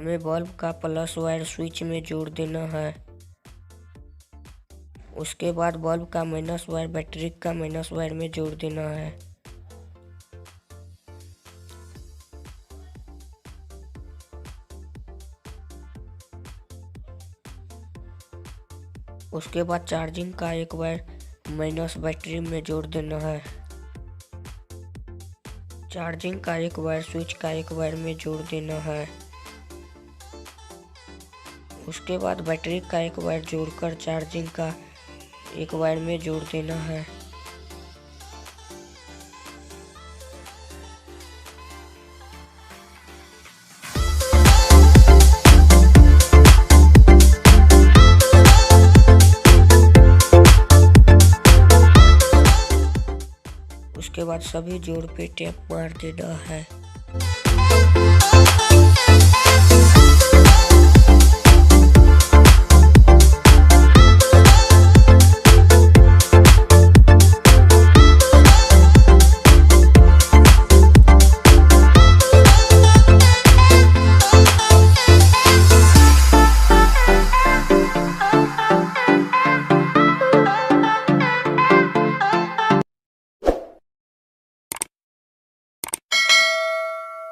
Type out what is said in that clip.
हमें बल्ब का plus wire switch में जोड़ देना है। उसके बाद बल्ब का माइनस वायर बैटरी का माइनस वायर में जोड़ देना है। उसके बाद चार्जिंग का एक वायर माइनस बैटरी में जोड़ देना है। चार्जिंग का एक वायर स्विच का एक वायर में जोड़ देना है। उसके बाद बैटरी का एक वायर जोड़कर चार्जिंग का एक वायर में जोड़ देना है। उसके बाद सभी जोड़ पे टेप मार देना है।